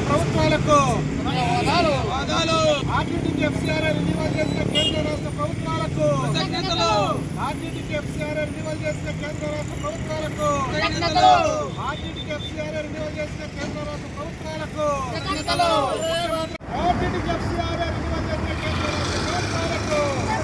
ప్రభుత్వాలకు ఆర్టీటీకి ఎఫ్సీఆర్ఐ రెన్యువల్ చేసిన కేంద్ర రాష్ట్ర ప్రభుత్వాలకు ఆర్టీటీకి ఎఫ్సీఆర్ఐ రెన్యువల్ చేసిన కేంద్ర రాష్ట్ర ప్రభుత్వాలకు ఆర్టీటీకి ఎఫ్సీఆర్ఐ రెన్యువల్ చేసిన కేంద్ర రాష్ట్ర ప్రభుత్వాలకు ఆర్టీటీకి ఎఫ్సీఆర్ఐ రెన్యువల్ చేసిన కేంద్ర రాష్ట్ర ప్రభుత్వాలకు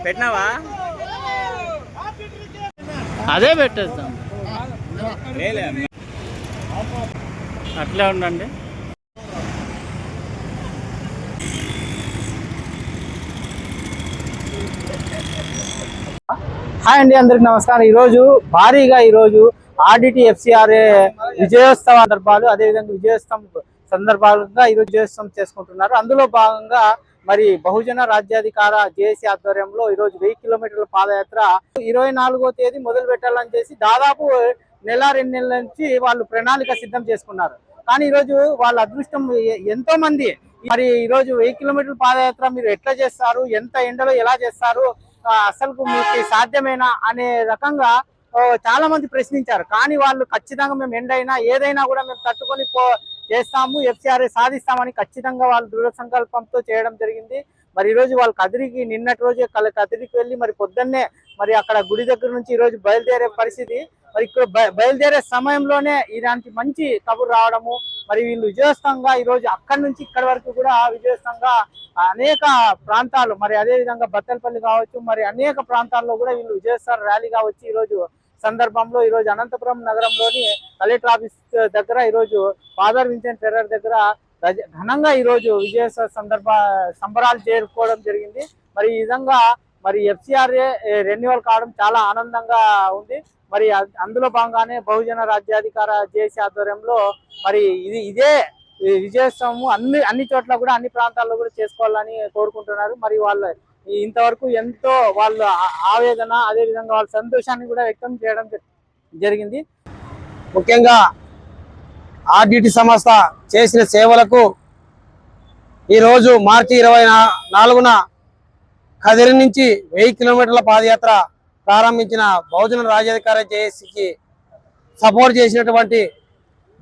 పెట్టినావా అదే పెట్టేస్తాం అట్లే ఉండండి. హాయ్ అండి, అందరికి నమస్కారం. ఈరోజు భారీగా ఆర్టీటీ ఎఫ్సీఆర్ఐ విజయోత్సవ సందర్భాలు, అదేవిధంగా విజయోత్సవం సందర్భాలుగా ఈరోజు విజయోత్సవం చేసుకుంటున్నారు. అందులో భాగంగా మరి బహుజన రాజ్యాధికార జేఏసీ ఆధ్వర్యంలో ఈరోజు 1000 కిలోమీటర్ల పాదయాత్ర 24వ తేదీ మొదలు పెట్టాలని చేసి దాదాపు నెల 2 నెలల నుంచి వాళ్ళు ప్రణాళిక సిద్ధం చేసుకున్నారు. కానీ ఈరోజు వాళ్ళ అదృష్టం, ఎంతో మంది మరి ఈరోజు 1000 కిలోమీటర్ల పాదయాత్ర మీరు ఎట్లా చేస్తారు, ఎంత ఎండలో ఎలా చేస్తారు, అసలు మీకు సాధ్యమేనా అనే రకంగా చాలా మంది ప్రశ్నించారు. కానీ వాళ్ళు ఖచ్చితంగా మేము ఎండైనా ఏదైనా కూడా మేము తట్టుకొని చేస్తాము, ఎఫ్సీఆర్ఐ సాధిస్తామని ఖచ్చితంగా వాళ్ళు దృఢ సంకల్పంతో చేయడం జరిగింది. మరి ఈరోజు వాళ్ళు కదిరికి నిన్నటి రోజు కదిరికి వెళ్ళి మరి పొద్దున్నే మరి అక్కడ గుడి దగ్గర నుంచి ఈరోజు బయలుదేరే పరిస్థితి. మరి ఇక్కడ బయలుదేరే సమయంలోనే ఇలాంటి మంచి కబురు రావడము, మరి వీళ్ళు విజయోత్సవంగా ఈరోజు అక్కడి నుంచి ఇక్కడి వరకు కూడా విజయోత్సవంగా అనేక ప్రాంతాలు, మరి అదేవిధంగా బత్తలపల్లి కావచ్చు, మరి అనేక ప్రాంతాల్లో కూడా వీళ్ళు విజయోత్సవ ర్యాలీగా వచ్చి ఈరోజు సందర్భంలో ఈరోజు అనంతపురం నగరంలోని కలెక్టర్ ఆఫీస్ దగ్గర ఈరోజు ఫాదర్ విన్సెంట్ ఫెర్రర్ దగ్గర ఘనంగా ఈరోజు విజయోత్సవ సంబరాలు చేరుకోవడం జరిగింది. మరి ఈ విధంగా మరి ఎఫ్సీఆర్ఐ రెన్యువల్ కావడం చాలా ఆనందంగా ఉంది. మరి అందులో భాగంగానే బహుజన రాజ్యాధికార జేఏసీ ఆధ్వర్యంలో మరి ఇదే విజయోత్సవము అన్ని చోట్ల కూడా అన్ని ప్రాంతాల్లో కూడా చేసుకోవాలని కోరుకుంటున్నారు. మరి వాళ్ళు ఇంతవరకు ఎంతో వాళ్ళ ఆవేదన, అదేవిధంగా వాళ్ళ సంతోషాన్ని కూడా వ్యక్తం చేయడం జరిగింది. ముఖ్యంగా ఆర్టీటీ సంస్థ చేసిన సేవలకు ఈరోజు మార్చి 24న కదిరి నుంచి 1000 కిలోమీటర్ల పాదయాత్ర ప్రారంభించిన బహుజన రాజ్యాధికార జేఏసీకి సపోర్ట్ చేసినటువంటి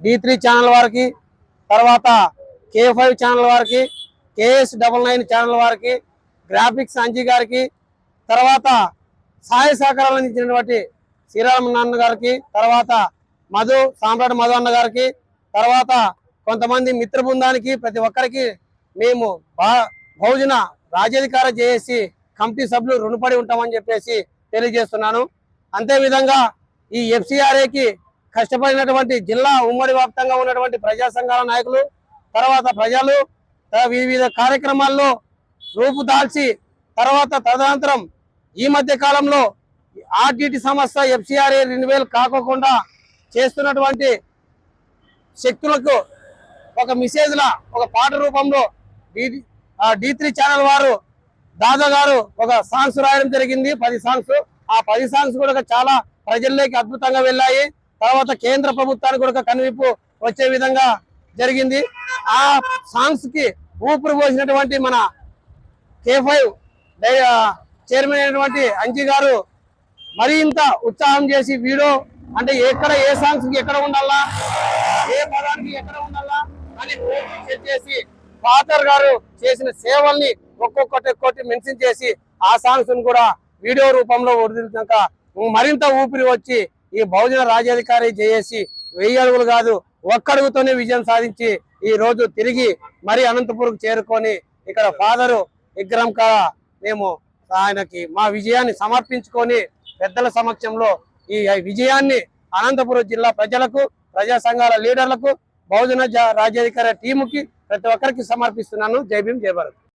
D3 ఛానల్ వారికి, తర్వాత K5 ఛానల్ వారికి, KS99 ఛానల్ వారికి, గ్రాఫిక్స్ అంజీ గారికి, తర్వాత సహాయ సహకారాలు అందించినటువంటి శ్రీరామనాన్న గారికి, తర్వాత సామ్రాట్ మధు అన్న గారికి, తర్వాత కొంతమంది మిత్ర బృందానికి, ప్రతి ఒక్కరికి మేము బహుజన రాజ్యాధికార జేఏసీ కమిటీ సభ్యులు రుణపడి ఉంటామని చెప్పేసి తెలియజేస్తున్నాను. అంతేవిధంగా ఈ ఎఫ్సీఆర్ఐకి కష్టపడినటువంటి జిల్లా ఉమ్మడి వ్యాప్తంగా ఉన్నటువంటి ప్రజా సంఘాల నాయకులు, తర్వాత ప్రజలు వివిధ కార్యక్రమాల్లో రూపుదాల్చి తర్వాత తదనంతరం ఈ మధ్య కాలంలో ఆర్టీటీ సంస్థ ఎఫ్సీఆర్ఐ రెన్యువల్ కాకోకుండా చేస్తున్నటువంటి శక్తులకు ఒక మెసేజ్లా ఒక పాట రూపంలో D3 ఛానల్ వారు దాదా గారు ఒక సాంగ్స్ రాయడం జరిగింది, 10 సాంగ్స్. ఆ 10 సాంగ్స్ కూడా చాలా ప్రజల్లోకి అద్భుతంగా వెళ్ళాయి. తర్వాత కేంద్ర ప్రభుత్వానికి కూడా కనువిప్పు వచ్చే విధంగా జరిగింది. ఆ సాంగ్స్ కి ఊపిరి పోసినటువంటి మన K5 చైర్మన్ అయినటువంటి అంజీ గారు మరింత ఉత్సాహం చేసి వీడియో అంటే ఎక్కడ ఏ సాంగ్స్ కి ఎక్కడ ఉండాలా, ఏ పదానికి ఎక్కడ ఉండాలా అని సెట్ చేసి ఫాదర్ గారు చేసిన సేవల్ని ఒక్కొక్కటి మెన్షన్ చేసి ఆ సాంగ్స్ కూడా వీడియో రూపంలో వదిలినాక మరింత ఊపిరి వచ్చి ఈ బహుజన రాజ్యాధికారి జేఏసీ 1000 అడుగులు కాదు, ఒక్క అడుగుతోనే విజయం సాధించి ఈ రోజు తిరిగి మరి అనంతపురంకు చేరుకొని ఇక్కడ ఫాదరు విగ్రహం కాడ మేము ఆయనకి మా విజయాన్ని సమర్పించుకొని పెద్దల సమక్షంలో ఈ విజయాన్ని అనంతపురం జిల్లా ప్రజలకు, ప్రజా సంఘాల లీడర్లకు, బహుజన రాజ్యాధికార టీముకి ప్రతి ఒక్కరికి సమర్పిస్తున్నాను. జై భీమ్, జై భారత్.